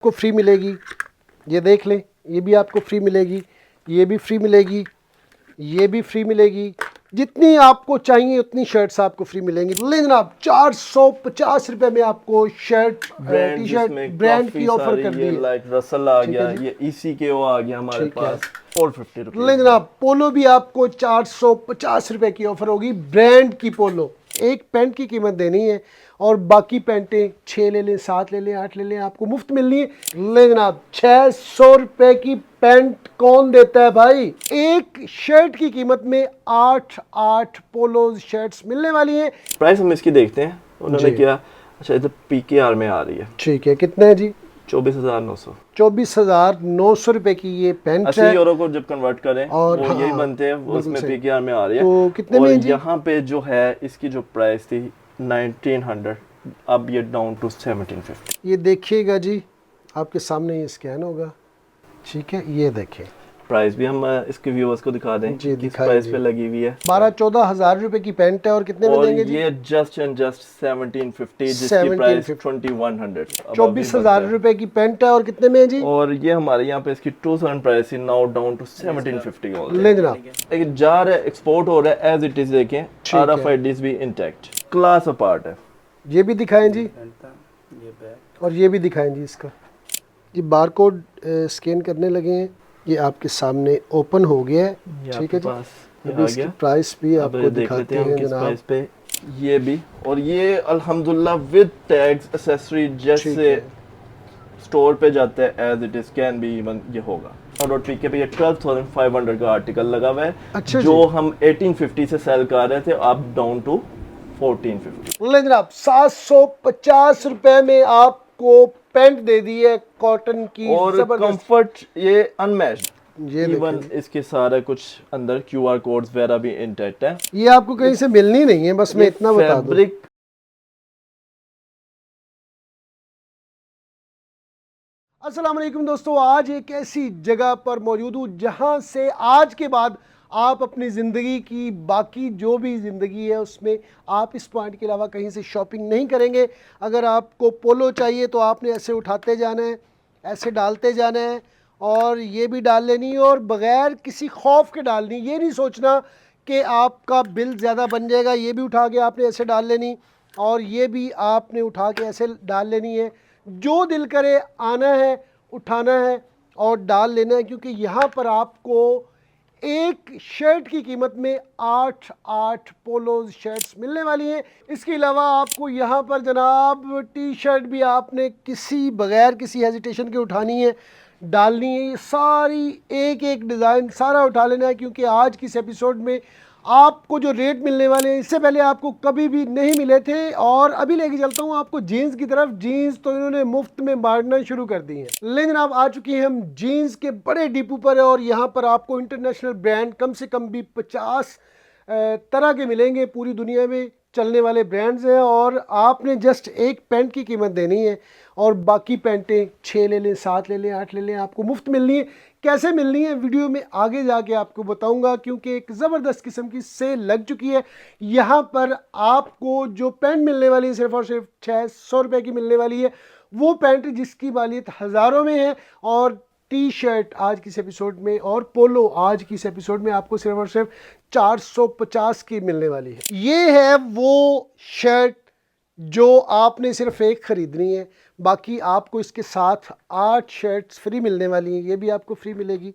को फ्री मिलेगी, ये देख लें, ये भी आपको फ्री मिलेगी, ये भी फ्री मिलेगी, ये भी फ्री मिलेगी। जितनी आपको चाहिए उतनी शर्ट्स आपको फ्री मिलेंगी। ले जनाब 450 रुपए में आपको शर्ट टी शर्ट ब्रांड की ऑफर कर दी है। लाइक रसल आ गया, ये ECKO आ गया हमारे पास 450 रुपए। ले जनाब पोलो भी आपको 450 रुपए की ऑफर होगी, ब्रांड की पोलो। एक पैंट की कीमत देनी है और बाकी पैंटें 6 ले लें, 7 ले लें, 8 ले लें, आपको मुफ्त मिलनी है। ले जनाब 600 रुपए की पैंट कौन देता है भाई। एक शर्ट की कीमत में 8 पोलो शर्ट्स मिलने वाली हैं। प्राइस हम इसकी देखते हैं उन्होंने क्या। अच्छा इधर PKR में आ रही है, ठीक है, कितने है जी? 24,900। 24,900 रुपए की ये पैंट 80 है। यूरो को जब कन्वर्ट करें और वो हाँ, यही बनते हैं, उसमें PKR में आ रही है। तो कितने और में है जी? यहाँ पे जो है इसकी जो प्राइस थी 1900, अब ये डाउन टू 1750। ये देखिएगा जी, आपके सामने ये स्कैन होगा, ठीक है, ये देखें। प्राइस भी हम इसके व्यूअर्स को दिखा दें जी, किस प्राइस पे लगी हुई है। 12-14 हज़ार रुपए की पैंट है। और कितने में देंगे जी? ये जस्ट एंड जस्ट 1750, जिसकी प्राइस 2100। 24,000 रुपए की पैंट है। और कितने में है जी? और ये हमारे यहाँ पे इसकी 2000 प्राइस है, नाउ डाउन टू 1750। ले जनाब, लेकिन जा रहा है, एक्सपोर्ट हो रहा है एज इट इज। देखें RFIDs भी इंटैक्ट, क्लास अपार्ट है। ये भी दिखाएं जी, और ये भी दिखाएं जी। इसका ये बारकोड स्कैन करने लगे हैं, ये आपके सामने ओपन हो गया है, ठीक है जी। अभी इसकी प्राइस भी आपको दिखाते हैं जनाब पे। ये भी, और ये अल्हम्दुलिल्लाह विद टैग्स एक्सेसरी जैसे स्टोर पे जाता है as it is can be even ये होगा। और PK पे ये 12,500 का आर्टिकल लगा हुआ है। अच्छा जो हम 1850 से सेल कर रहे थे, अब डाउन टू 1450। ले जनाब 750 रुपए में आपको पैंट दे दी है कॉटन की, और कंफर्ट ये अनमैच्ड। ये इवन इसके सारे कुछ अंदर QR कोड्स वगैरह भी इंटैक्ट है। ये आपको कहीं से मिलनी नहीं है, बस मैं इतना बता दूं। अस्सलाम वालेकुम दोस्तों, आज एक ऐसी जगह पर मौजूद हूँ जहाँ से आज के बाद आप अपनी ज़िंदगी की बाकी जो भी ज़िंदगी है उसमें आप इस पॉइंट के अलावा कहीं से शॉपिंग नहीं करेंगे। अगर आपको पोलो चाहिए तो आपने ऐसे उठाते जाना है, ऐसे डालते जाना है, और ये भी डाल लेनी है, और बग़ैर किसी खौफ के डालनी। ये नहीं सोचना कि आपका बिल ज़्यादा बन जाएगा। ये भी उठा के आपने ऐसे डाल लेनी, और ये भी आपने उठा के ऐसे डाल लेनी है। जो दिल करे आना है, उठाना है और डाल लेना है, क्योंकि यहाँ पर आपको एक शर्ट की कीमत में 8 पोलो शर्ट्स मिलने वाली हैं। इसके अलावा आपको यहाँ पर जनाब T-शर्ट भी आपने बग़ैर किसी हेजिटेशन के उठानी है, डालनी है। ये सारी एक एक डिज़ाइन सारा उठा लेना है, क्योंकि आज की इस एपिसोड में आपको जो रेट मिलने वाले हैं इससे पहले आपको कभी भी नहीं मिले थे। और अभी लेके चलता हूँ आपको जीन्स की तरफ। जीन्स तो इन्होंने मुफ्त में बांटना शुरू कर दी है। लेकिन आप आ चुकी हैं हम जीन्स के बड़े डिपो पर, और यहाँ पर आपको इंटरनेशनल ब्रांड कम से कम भी 50 तरह के मिलेंगे। पूरी दुनिया में चलने वाले ब्रांड्स हैं, और आपने जस्ट एक पैंट की कीमत देनी है और बाकी पैंटें 6 ले लें, 7 ले लें, 8 ले लें, आपको मुफ्त मिलनी है। कैसे मिलनी है वीडियो में आगे जाके आपको बताऊंगा, क्योंकि एक ज़बरदस्त किस्म की सेल लग चुकी है। यहाँ पर आपको जो पैंट मिलने वाली है सिर्फ और सिर्फ 600 रुपये की मिलने वाली है। वो पैंट जिसकी वालियत हज़ारों में है, और T-शर्ट आज की इस एपिसोड में और पोलो आज की इस एपिसोड में आपको सिर्फ और सिर्फ 450 की मिलने वाली है। ये है वो शर्ट जो आपने सिर्फ एक ख़रीदनी है, बाकी आपको इसके साथ 8 शर्ट्स फ्री मिलने वाली हैं। ये भी आपको फ्री मिलेगी,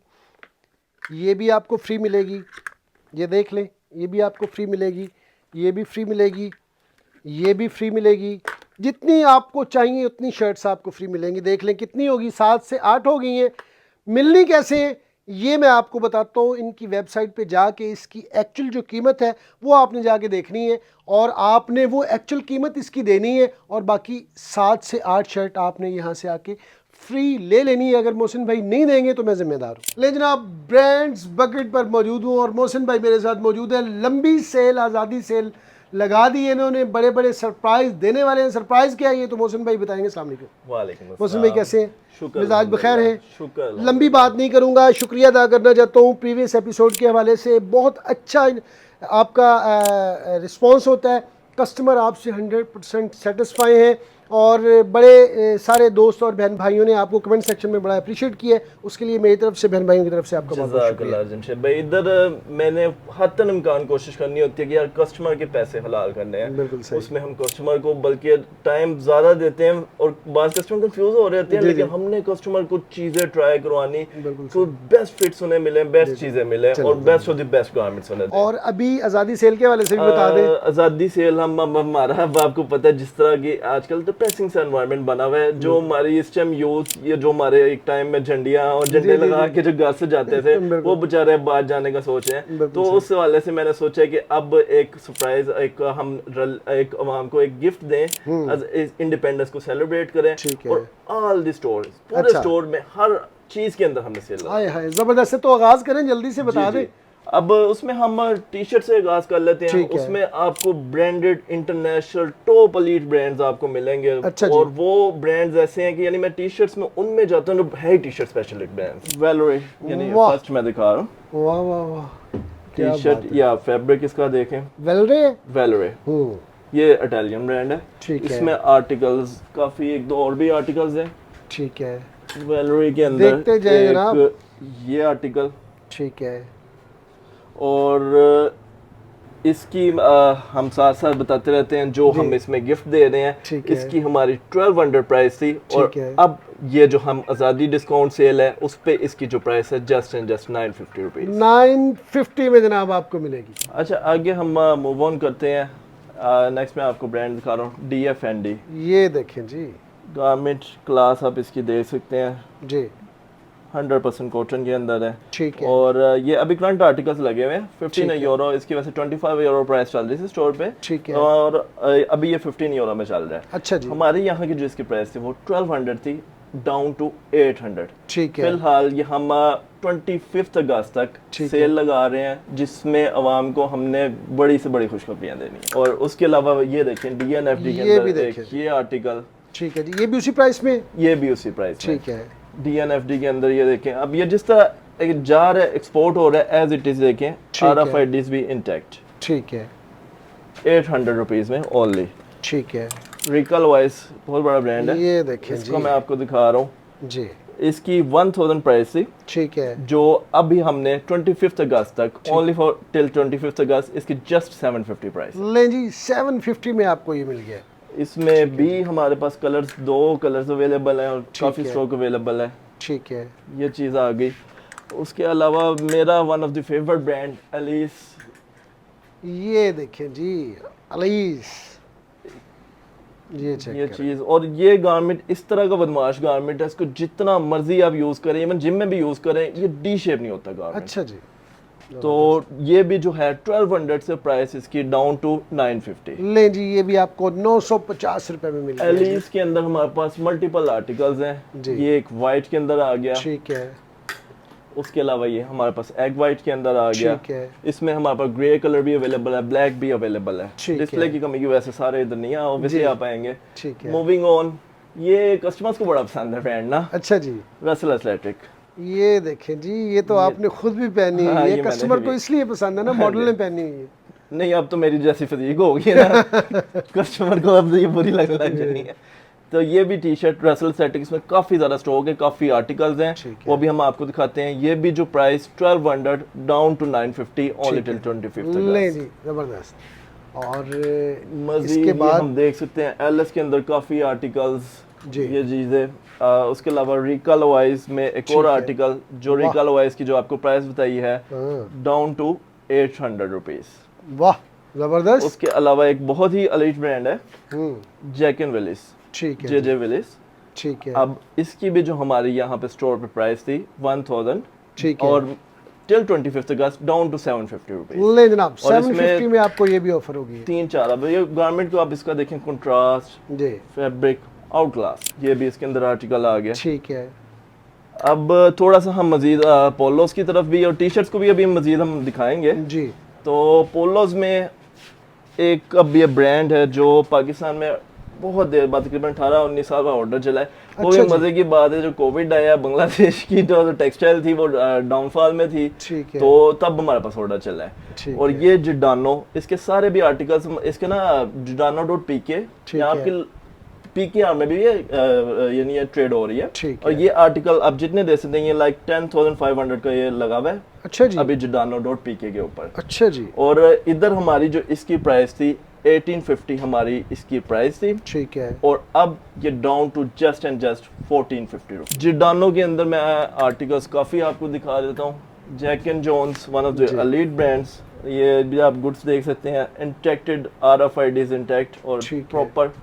ये भी आपको फ्री मिलेगी, ये देख लें, ये भी आपको फ्री मिलेगी, ये भी फ्री मिलेगी, ये भी फ्री मिलेगी। जितनी आपको चाहिए उतनी शर्ट्स आपको फ्री मिलेंगी। देख लें कितनी होगी, 7 से 8 हो गई हैं। मिलनी कैसे है ये मैं आपको बताता हूँ। इनकी वेबसाइट पे जाके इसकी एक्चुअल जो कीमत है वो आपने जाके देखनी है, और आपने वो एक्चुअल कीमत इसकी देनी है, और बाकी 7 से 8 शर्ट आपने यहाँ से आके फ्री ले लेनी है। अगर मोहसिन भाई नहीं देंगे तो मैं जिम्मेदार हूँ। ले जनाब ब्रांड्स बकेट पर मौजूद हूँ, और मोहसिन भाई मेरे साथ मौजूद है। लंबी सेल, आज़ादी सेल लगा दी है इन्होंने, बड़े बड़े सरप्राइज देने वाले हैं। सरप्राइज क्या है ये तो मोहसिन भाई बताएंगे। अस्सलाम वालेकुम। वालेकुम अस्सलाम। मोहसिन भाई कैसे हैं? मिजाज बखैर है? शुक्र। लंबी बात नहीं करूंगा, शुक्रिया अदा करना चाहता हूँ। प्रीवियस एपिसोड के हवाले से बहुत अच्छा आपका रिस्पांस होता है, कस्टमर आपसे 100% सेटिस्फाई हैं। और बड़े सारे दोस्त और बहन भाइयों ने आपको कमेंट सेक्शन में बड़ा अप्रिशिएट किया है, उसके लिए मेरी तरफ से, बहन भाइयों की तरफ से आपका बहुत बहुत शुक्रिया। जज़ाकल्लाह जमशेद भाई। इधर मैंने हत्तन इम्कान कोशिश करनी होती है कि यार कस्टमर के पैसे हलाल करने हैं, बिल्कुल सही। उसमें हम कस्टमर को बल्कि टाइम ज़्यादा देते हैं और बाद कस्टमर कंफ्यूज हो रहे होते हैं, जी, लेकिन जी। हमने कस्टमर को चीज़ें ट्राई करवानी बिल्कुल तो बेस्ट फिट्स उन्हें मिले, बेस्ट चीज़ें मिले और best of the best garments उन्हें दें। और अभी आज़ादी सेल के वाले से भी बता दें। आज़ादी सेल हम हमारा, अब आपको पता है जिस तरह की आजकल तो प्रेसिंग सा एनवायरनमेंट बना हुआ है, जो हमारी इस टाइम यूथ, ये जो हमारे एक टाइम में झंडियां और झंडे लगा के जो घर से जाते थे वो बेचारे बाहर जाने का सोच रहे हैं। तो उस वाले से मैंने सोचा कि अब एक सरप्राइज, एक आवाम को एक गिफ्ट दें, इंडिपेंडेंस को सेलिब्रेट करें और ऑल द स्टोर, पूरे स्टोर में हर चीज के अंदर हमने सेल लगाई। हाय हाय जबरदस्त है, तो आगाज करें, जल्दी से बता दें। अब उसमें हम टी शर्ट से आगाज कर लेते हैं। उसमें आपको branded international top elite brands आपको मिलेंगे। अच्छा और वो ब्रांड्स ऐसे हैं कि यानी मैं टी शर्ट्स में उनमें जाता हूँ जो है टी शर्ट स्पेशलिस्ट ब्रांड्स। वेलोरे यानी फर्स्ट मैं दिखा रहा हूँ। वाह वाह वाह, टी शर्ट या फैब्रिक इसका देखें, वेलोरे ये इटालियन ब्रांड है। इसमें आर्टिकल्स काफी, एक दो और भी आर्टिकल्स हैं। ठीक है, वेलोरे के अंदर देखते जाएं जनाब। ये आर्टिकल ठीक है, और इसकी हम साथ साथ बताते रहते हैं जो हम इसमें गिफ्ट दे रहे हैं। इसकी हमारी 1200 प्राइस थी और अब ये जो हम आज़ादी डिस्काउंट सेल है उस पे इसकी जो प्राइस है जस्ट एंड जस्ट 950 रुपीज़। 950 में जनाब आपको मिलेगी। अच्छा, आगे हम मूव ऑन करते हैं। नेक्स्ट मैं आपको ब्रांड दिखा रहा हूँ, DFND। ये देखें जी, गारमेंट क्लास आप इसकी देख सकते हैं जी, 100% कॉटन के अंदर है। ठीक है। और ये अभी करंट आर्टिकल्स लगे हुए हैं 15 यूरो, इसकी वैसे 25 यूरो प्राइस चल रही थी स्टोर पे। ठीक है। और अभी ये 15 यूरो में चल रहा है। अच्छा जी। हमारे यहाँ की जो इसकी प्राइस थी वो 1200 थी, डाउन टू 800। ठीक है। फिलहाल ये हम 25 अगस्त तक सेल लगा रहे हैं, जिसमें आवाम को हमने बड़ी से बड़ी खुशखबरियां देनी है। और उसके अलावा ये देखें DNFD के अंदर एक ये आर्टिकल। ठीक है जी, ये भी उसी प्राइस में? ये भी उसी प्राइस में। ठीक है। DNFD के अंदर ये देखें, अब ये जिस तरह एक जा रहा है, एक्सपोर्ट हो रहा है एज इट इज, देखें RFIDs भी इंटैक्ट। ठीक है। 800 रुपीज में ओनली। ठीक है। रिकल वाइस बहुत बड़ा ब्रांड है, ये देखें इसको मैं आपको दिखा रहा हूँ जी। इसकी 1000 प्राइस थी। ठीक है। जो अभी हमने 25 अगस्त तक, ओनली फॉर टिल 25 अगस्त, इसकी जस्ट 750 प्राइस। लें जी, 750 में आपको ये मिल गया। इसमें भी हमारे पास कलर्स, 2 कलर्स अवेलेबल हैं और काफ़ी स्टॉक अवेलेबल है। ठीक है, ये चीज़ आ गई। उसके अलावा मेरा one of the favourite brand एलिस। ये देखें जी, एलिस, ये चीज़। और ये गारमेंट इस तरह का बदमाश गारमेंट है, इसको जितना मर्जी आप यूज़ करें, इवन जिम में भी यूज़ करें, ये डी शेप नहीं होता गारमेंट। अच्छा जी। तो ये भी जो है 1200 से प्राइस इसकी डाउन टू 950। ले जी, ये भी आपको 950 रुपए में मिल गया। एलिस के अंदर हमारे पास मल्टीपल आर्टिकल्स हैं। ये एक वाइट के अंदर आ गया। ठीक है। उसके अलावा ये हमारे पास एग वाइट के अंदर आ गया। ठीक है। इसमें हमारे पास ग्रे कलर भी अवेलेबल है, ब्लैक भी अवेलेबल है। डिस्प्ले की कमी की वजह से सारे इधर नहीं ऑब्वियसली आ पाएंगे। ठीक है। मूविंग ऑन, ये कस्टमर्स को बड़ा पसंद है ब्रांड ना। अच्छा जी। Russell athletic. ये देखें जी, ये तो आपने खुद भी पहनी हुई है। कस्टमर को इसलिए पसंद है ना, मॉडल ने पहनी हुई है। नहीं, अब तो मेरी जैसी फजीक हो गई है ना कस्टमर को अब ये बुरी लगने लग जानी है। तो ये भी टी शर्ट रसल एथलेटिक, इसमें काफ़ी ज़्यादा स्टॉक है, काफ़ी आर्टिकल्स हैं, वो भी हम आपको दिखाते हैं। ये भी जो price 1200 down to 950 only till 25 ले जी, ज़बरदस्त। और इसके बाद हम देख सकते हैं एलएस के अंदर काफ़ी आर्टिकल्स, ये चीज़ें। उसके अलावा रिकल वाइज में एक और आर्टिकल, जो रिकल वाइज की जो आपको प्राइस बताई है डाउन टू 800 रुपीज़। वाह, ज़बरदस्त। उसके अलावा एक बहुत ही एलीट ब्रांड है जैक एंड विलिस। ठीक है। JJ Willis. ठीक है। अब इसकी भी जो हमारी यहाँ पे स्टोर पे प्राइस थी 1000। ठीक है। और till 25 August down to 750 rupees. ले जनाब, 750 में आपको ये भी ऑफर होगी। 3-4 अब ये गारमेंट को आप इसका देखें, कंट्रास्ट जी, फैब्रिक आउट क्लास, ये भी इसके अंदर आर्टिकल आ गया। ठीक है। अब थोड़ा सा हम मजीद पोलोस की तरफ भी और टी शर्ट्स को भी अभी मजीद हम दिखाएंगे जी। तो पोलोस में एक अब ये ब्रांड है जो पाकिस्तान में बहुत देर बाद, तकरीबन 18-19 साल का ऑर्डर चला है। वो भी मजे की बात है, जो कोविड आया बांग्लादेश की जो टेक्सटाइल थी वो डाउनफॉल में थी, तो तब हमारे पास ऑर्डर चला है। और ये जिडानो, इसके सारे भी आर्टिकल्स इसके ना jidaano.pk, यहाँ आपकी पीकेआर में भी ये यानी ये ट्रेड हो रही है। ठीक और है। ये आर्टिकल आप जितने दे सकते हैं, ये लाइक 10,500 का ये लगा हुआ है अच्छा जी। अभी Giordano.pk के ऊपर। अच्छा जी। और इधर हमारी जो इसकी प्राइस थी 1850 हमारी इसकी प्राइस थी, ठीक है। और अब ये down to just and just 1450 rupees. Giordano के अंदर मैं आर्टिकल्स काफ़ी आपको दिखा देता हूँ। Jack and Jones, one of the जी। एलीट ब्रांड्स, ये भी आप गुड्स देख सकते हैं, इंटेक्टेड RFIDs इंटैक्ट और ठीक है। Proper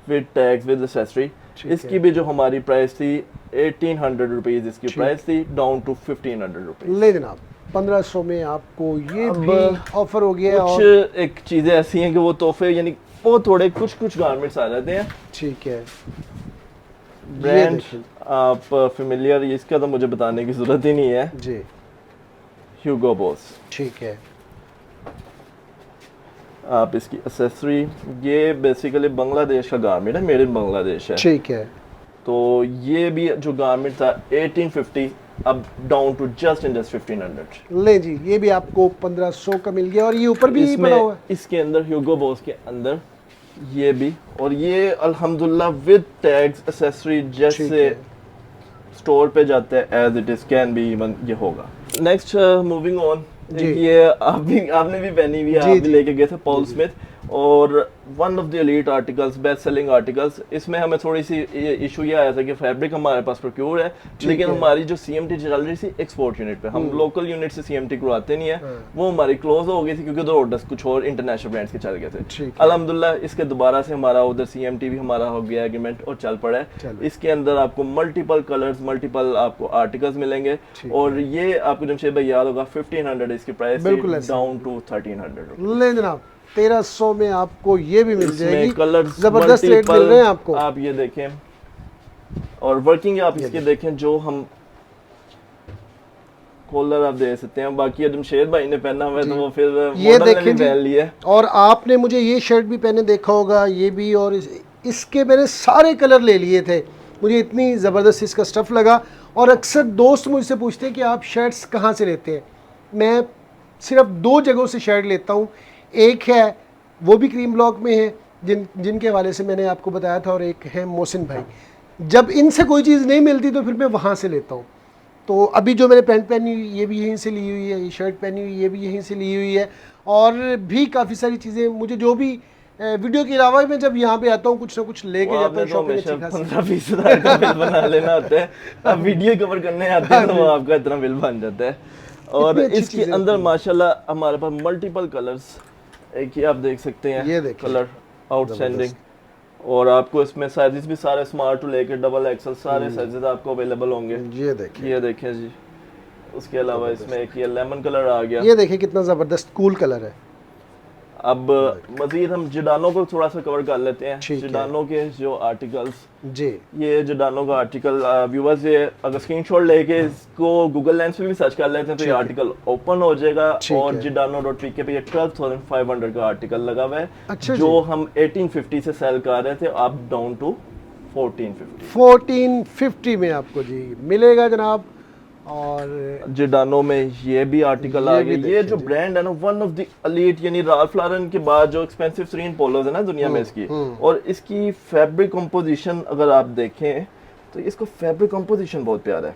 with tags with accessory. ठीक इसकी है। भी जो हमारी प्राइस थी 1800 रुपीज इसकी ठीक। प्राइस थी, डाउन टू 1500 रुपीज। ले जनाब 1500 में आपको ये अब भी ऑफर हो गया है। कुछ और एक चीजें ऐसी हैं कि वो तोहफे यानी वो थोड़े कुछ गारमेंट्स आ जाते हैं। ठीक है। ब्रांड देखिए। आप फेमिलियर, इसका तो मुझे बताने की जरूरत ही नहीं है। जी। ह्यूगो बॉस, ठीक है। आप इसकी एसेसरी, ये बेसिकली बांग्लादेश का गारमेंट है, मेड इन बांग्लादेश है। ठीक है। तो ये भी जो गारमेंट था 1850 अब down to just and just 1500। ले जी, ये भी आपको 1500 का मिल गया। और ये ऊपर भी पड़ा हुआ है। इसके अंदर ह्यूगो बॉस के अंदर ये भी, और ये अल्हम्दुलिल्लाह विद टैग्स एसेसरी ठीक जैसे है। स्टोर पे जाते हैं as it is can be even ये होगा। नेक्स्ट मूविंग ऑन, जी। ये आपने भी पहनी हुई है, जी, आप भी जी। लेके गए थे पॉल स्मिथ, और one of the elite articles, best selling articles. इसमें हमें थोड़ी सी इशू ये आया था कि फैब्रिक हमारे पास प्रोक्योर है, लेकिन है। हमारी जो CMT चल रही थी एक्सपोर्ट यूनिट पे, हम लोकल यूनिट से CMT करवाते नहीं है, वो हमारी क्लोज हो गई थी क्योंकि उधर ऑर्डर्स कुछ और इंटरनेशनल ब्रांड्स के चल गए थे। ठीक है। अल्हम्दुलिल्लाह इसके दोबारा से हमारा उधर CMT भी हमारा हो गया एग्रीमेंट और चल पड़ा है। चलो। इसके अंदर आपको मल्टीपल कलर्स, मल्टीपल आपको आर्टिकल्स मिलेंगे, ठीक और ये आपको जमशेद भाई याद होगा 1500 इसकी प्राइस बिल्कुल ऐसे। Down to 1300। ले जनाब 1300 में आपको ये भी मिल जाएगी। इसमें कलर्स जबरदस्त रेट मिल रहे हैं आपको। आप ये देखें, और वर्किंग आप इसके देखें, जो हम कॉलर आप दे सकते हैं। बाकी जमशेद भाई ने पहना हुआ है तो वो फिर ये मॉडल ने देखें भी जी। पहन लिया। और आपने मुझे ये शर्ट भी पहने देखा होगा, ये भी, और इसके मैंने सारे कलर ले लिए थे। मुझे इतनी ज़बरदस्त इसका स्टफ़ लगा। और अक्सर दोस्त मुझसे पूछते हैं कि आप शर्ट्स कहाँ से लेते हैं। मैं सिर्फ 2 जगहों से शर्ट लेता हूँ। एक है वो भी क्रीम ब्लॉक में है, जिनके हवाले से मैंने आपको बताया था, और एक है मोहसिन भाई। जब इनसे कोई चीज़ नहीं मिलती तो फिर मैं वहाँ से लेता हूँ। तो अभी जो मैंने पैंट पहनी हुई ये भी यहीं से ली हुई है, ये शर्ट पहनी हुई ये भी यहीं से ली हुई है, और भी काफ़ी सारी चीज़ें मुझे जो भी वीडियो के अलावा मैं जब यहाँ पे आता हूँ कुछ ना कुछ लेके जाता हूँ शॉपिंग अच्छी खासी। 15-20 हज़ार का बिल बना लेना होता है, अब वीडियो कवर करने आते हैं तो वो आपका इतना बिल बन जाता है। और इतनी अच्छी इसके चीज़ें अंदर होती हैं। माशाल्लाह हमारे पास मल्टीपल कलर्स, एक ही आप देख सकते हैं, ये देखिए। Colour outstanding. और आपको इसमें साइजेस भी सारे स्मॉल टू लेकर डबल XL सारे साइजेस आपको अवेलेबल होंगे। ये देखिए। ये देखें जी। उसके अलावा इसमें एक ये लेमन कलर आ गया। ये देखिए कितना ज़बरदस्त कूल कलर है। अब मजीद हम Giordano को थोड़ा सा कवर कर लेते हैं। ठीक है। Giordano के जो आर्टिकल्स, जी। ये Giordano का आर्टिकल व्यूअर्स, ये अगर स्क्रीनशॉट लेके इसको गूगल लेंस पे भी सर्च कर लेते हैं तो ये आर्टिकल ओपन हो जाएगा। ठीक और है। Giordano.pk पे ये 12,500 का आर्टिकल लगा हुआ है, अच्छा जो जी। हम 1850 से सेल कर रहे थे, अब डाउन टू 1450। 1450 में आपको जी मिलेगा जनाब। और Giordano में ये भी आर्टिकल ये आ भी गए। ये जो देखिए जी। ब्रांड है ना, वन ऑफ द एलीट, यानी राल्फ लॉरेन के बाद जो एक्सपेंसिव तरीन पोलोज है ना दुनिया में इसकी, और इसकी फैब्रिक कंपोजिशन अगर आप देखें तो इसका फैब्रिक कंपोजिशन बहुत प्यारा है।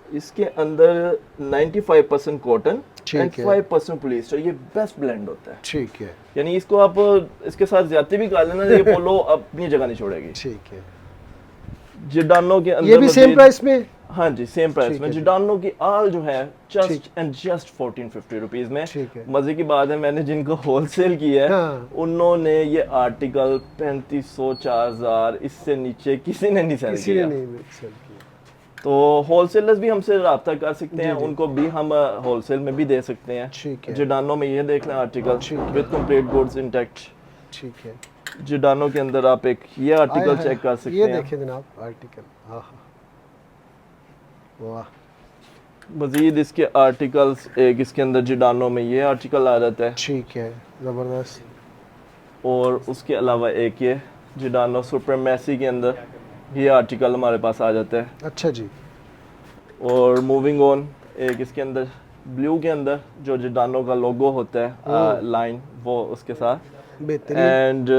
इसके अंदर 95% कॉटन ठीक एंड है। 5% पॉलिएस्टर, ये बेस्ट ब्लेंड होता है। ठीक है। यानी इसको आप इसके साथ ज्यादा भी कर लेना, ये पोलो अपनी जगह नहीं छोड़ेगी। ठीक है। Giordano के अंदर ये भी सेम मज़ीद- प्राइस में। हाँ जी, सेम प्राइस ठीक में। है जी। Giordano की आल जो है ठीक। जस्ट एंड जस्ट 1450 रुपीज में। ठीक है। मजे की बात है, मैंने जिनको होलसेल किया है हाँ। उन्होंने ये आर्टिकल 3500 4000 इससे नीचे किसी ने नहीं सेल किसी ने किया। नहीं सेल किया। तो होलसेलर्स भी हमसे रब्ता कर सकते हैं, जी, जी। उनको भी हम होलसेल में भी दे सकते हैं। ठीक है। Giordano में ये देख लें आर्टिकल ठीक है। With complete goods intact. ठीक है। Giordano के अंदर आप एक ये आर्टिकल आय चेक कर हाय, सकते ये हैं। देखें जनाब आर्टिकल। हाँ हाँ, वाह। मजीद इसके आर्टिकल्स, एक इसके अंदर Giordano में ये आर्टिकल आ जाता है, ठीक है, ज़बरदस्त। और उसके अलावा एक ये Giordano सुपरमेसी के अंदर ये आर्टिकल हमारे पास आ जाता है। अच्छा जी। और मूविंग ऑन, एक इसके अंदर ब्लू के अंदर जो Giordano का लोगो होता है लाइन, वो उसके साथ। बेहतरीन। एंड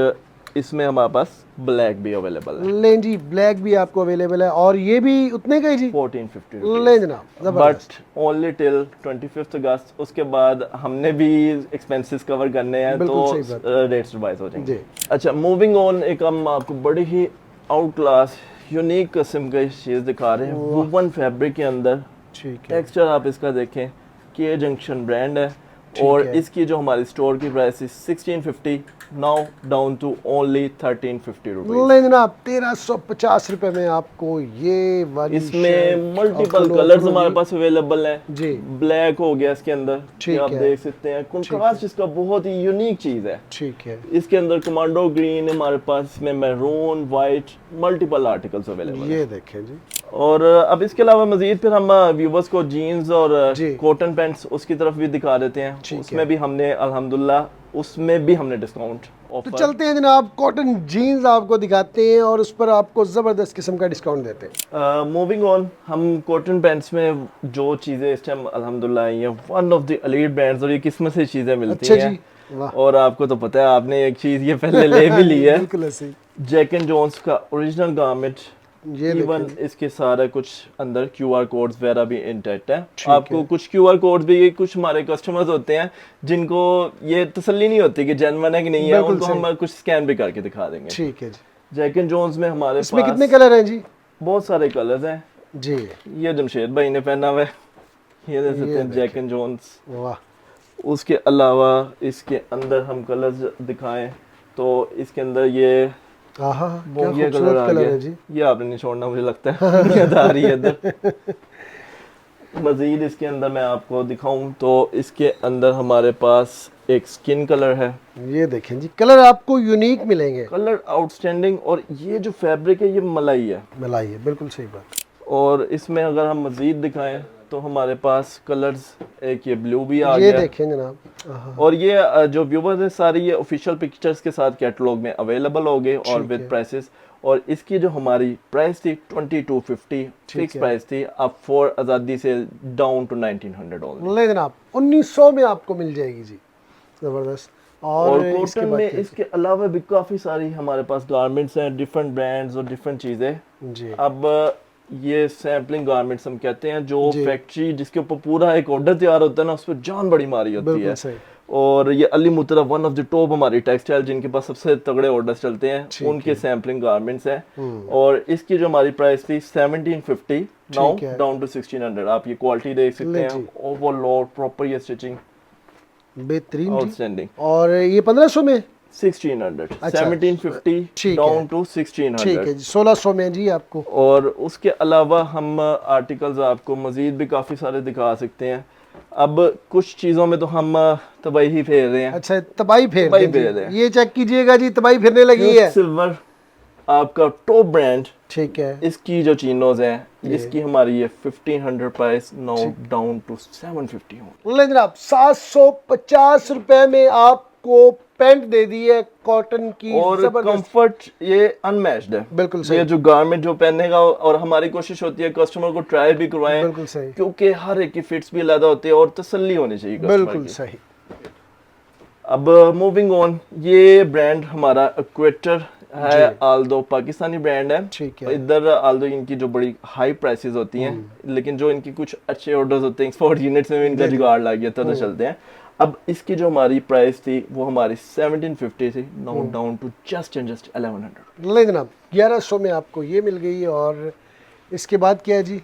इसमें हमारे पास ब्लैक भी अवेलेबल है, लें जी, ब्लैक भी आपको अवेलेबल है और ये भी उतने का ही जी। 1450 ले जनाब, जबरदस्त। बट ओनली टिल 25 अगस्त। उसके बाद हमने भी एक्सपेंसेस कवर करने हैं, बिल्कुल तो सही बात। रेट्स रिवाइज हो जाएंगे। जी। अच्छा, मूविंग ऑन, एक हम आपको बड़ी ही आउट क्लास यूनिक किस्म की चीज़ दिखा रहे हैं, वुवन फैब्रिक के अंदर। ठीक है, टेक्सचर आप इसका देखें, के जंक्शन ब्रांड है ठीक और है। इसकी जो हमारी स्टोर की प्राइस है 1650, now down to only 1350 rupees. ले जनाब, 1350 रुपए में आपको ये वाली इसमें शर्ट मल्टीपल आपको कलर्स ऑफर हमारे होगी। पास अवेलेबल हैं। जी। ब्लैक हो गया इसके अंदर, ठीक ये आप है। देख सकते हैं, कंट्रास्ट इसका बहुत ही यूनिक चीज है। ठीक है, इसके अंदर कमांडो ग्रीन हमारे पास, इसमें maroon, white, multiple articles available ये है। देखें जी। और अब इसके अलावा मजीद फिर हम व्यूवर्स को जीन्स और जी। कॉटन पैंट्स उसकी तरफ भी दिखा देते हैं। ठीक उसमें है। भी हमने अल्हम्दुलिल्लाह उसमें भी हमने डिस्काउंट तो ऑफर। चलते हैं जनाब, कॉटन जीन्स आपको दिखाते हैं और उस पर आपको ज़बरदस्त किस्म का डिस्काउंट देते हैं। मूविंग ऑन, हम कॉटन पैंट्स में जो चीज़ें इस टाइम अल्हम्दुलिल्लाह ये one of the elite brands और ये किस्मत से चीज़ें मिलती अच्छा हैं। जी, वाह। और आपको तो पता है, आपने एक चीज़ ये पहले ले भी ली है, बिल्कुल ऐसे जैक एंड जोन्स का ओरिजिनल गारमेंट। ये इवन देखें। इसके सारा कुछ अंदर QR कोड्स वगैरह भी इंटैक्ट है। ठीक आपको है। कुछ QR कोड्स भी, कुछ हमारे कस्टमर्स होते हैं जिनको ये तसल्ली नहीं होती कि जेन्युइन है कि नहीं है, बिल्कुल उनको सही। हम कुछ स्कैन भी करके दिखा देंगे। ठीक है जी। जैक एंड जोन्स में हमारे इसमें पास कितने कलर हैं जी? बहुत सारे कलर्स हैं। जी, ये जमशेद भाई ने पहना हुआ है, ये देख सकते ये हैं, जैक एंड जोन्स। वाह। उसके अलावा इसके अंदर हम कलर्स दिखाएं तो इसके अंदर ये आहा, क्या बोंगिया कलर खूबसूरत आ कलर गया। है जी। ये आपने नहीं छोड़ना, मुझे लगता है याद आ रही है इधर। मजीद इसके अंदर मैं आपको दिखाऊं तो इसके अंदर हमारे पास एक स्किन कलर है। ये देखें जी, कलर आपको यूनिक मिलेंगे। कलर आउटस्टैंडिंग, और ये जो फैब्रिक है ये मलाई है। मलाई है, बिल्कुल सही बात। और इसमें अगर हम मजीद दिखाएं तो हमारे पास कलर्स, एक ये ब्लू भी आ ये गया। देखें जनाब। आहा, और ये जो व्यूवर्स है सारी ये ऑफिशियल पिक्चर्स के साथ कैटलॉग में अवेलेबल हो गए और ठीक विद है। प्राइसेस। और इसकी जो हमारी प्राइस थी 2250 फिक्स है। प्राइस थी, अब फॉर आज़ादी से डाउन टू 1900 ओनली। ले जनाब, 1900 में आपको मिल जाएगी जी, जबरदस्त। और इसके कॉटन बाद में क्या इसके अलावा भी काफ़ी सारी हमारे पास गारमेंट्स हैं, डिफरेंट ब्रांड्स और डिफरेंट चीज़ें। जी। अब ये सैम्पलिंग गारमेंट्स हम कहते हैं, जो जी। फैक्ट्री जिसके ऊपर पूरा एक ऑर्डर तैयार होता है ना, उस पर जान बड़ी मारी होती बिल्कुल है। सही। और ये अली मुतरा वन ऑफ द टॉप हमारी टेक्सटाइल जिनके पास सबसे तगड़े ऑर्डर्स चलते हैं, ठीक उनके है। सैम्पलिंग गारमेंट्स हैं। और इसकी जो हमारी प्राइस थी 1750, नाउ ठीक है। Down to 1600। आप ये क्वालिटी देख सकते ले हैं, जी। ओवरलोड प्रॉपर ये स्टिचिंग बेहतरीन जी। आउटस्टैंडिंग। और ये 1500 में? 1600, अच्छा, 1750 ठीक डाउन है। टू ठीक 1600। है जी, 1600 में जी आपको। और उसके अलावा हम आर्टिकल्स आपको मजीद भी काफ़ी सारे दिखा सकते हैं। अब कुछ चीज़ों में तो हम तबाही ही फेर रहे हैं। अच्छा, तबाही फेर तबाही दें जी। फेर रहे हैं। ये चेक कीजिएगा जी, तबाही फिरने लगी है। सिल्वर आपका टॉप ब्रांड, ठीक है। इसकी जो चीनोज हैं, ये। इसकी हमारी ये 1500 प्राइस, नाउ डाउन टू 750 हो। ले जनाब, 750 रुपए में आपको पैंट दे दी है कॉटन की, और जबरदस्त। कंफर्ट ये अनमैच्ड है। बिल्कुल सही। ये जो गारमेंट जो पहनेगा, और हमारी कोशिश होती है कस्टमर को ट्राई भी करवाएं, बिल्कुल सही। क्योंकि हर एक की फिट्स भी अलग होती है और तसल्ली होनी चाहिए customer बिल्कुल की। सही। अब मूविंग ऑन, ये ब्रांड हमारा इक्वेटर है, जी। आल्दो पाकिस्तानी ब्रांड है। ठीक है। इधर आल्दो इनकी जो बड़ी हाई प्राइसेस होती हैं, लेकिन जो इनकी कुछ अच्छे ऑर्डर्स होते हैं एक्सपोर्ट यूनिट्स में भी इनका जुगाड़ लग गया, तो चलते हैं। अब इसकी जो हमारी प्राइस थी वो हमारी 1750 थी, now down to just and just 1100। ले जनाब, 1100 में आपको ये मिल गई। और इसके बाद क्या है जी?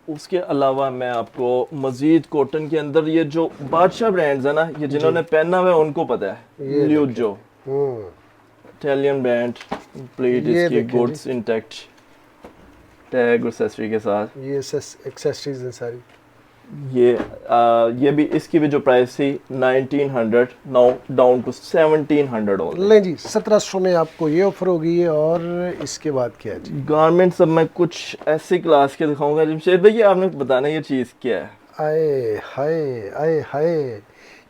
उसके अलावा मैं आपको मजीद कॉटन के अंदर ये जो बादशाह ब्रांड्स है ना, ये जिन्होंने पहना हुआ है उनको पता है। ल्यूजो हम्म, इटालियन ब्रांड, प्लेट ये इसकी देखें गुड्स इंटैक्ट, टैग और एक्सेसरी के साथ। ये एक्सेसरीज हैं सारी। ये भी, इसकी भी जो प्राइस थी 1900, नाउ डाउन टू 1700 ओनली। लें जी, 1700 में आपको ये ऑफर हो गई है। और इसके बाद क्या है जी? गारमेंट्स अब मैं कुछ ऐसी क्लास के दिखाऊंगा जमशेद भाई, आपने बताना ये चीज़ क्या है। आए हाय, आए हाय,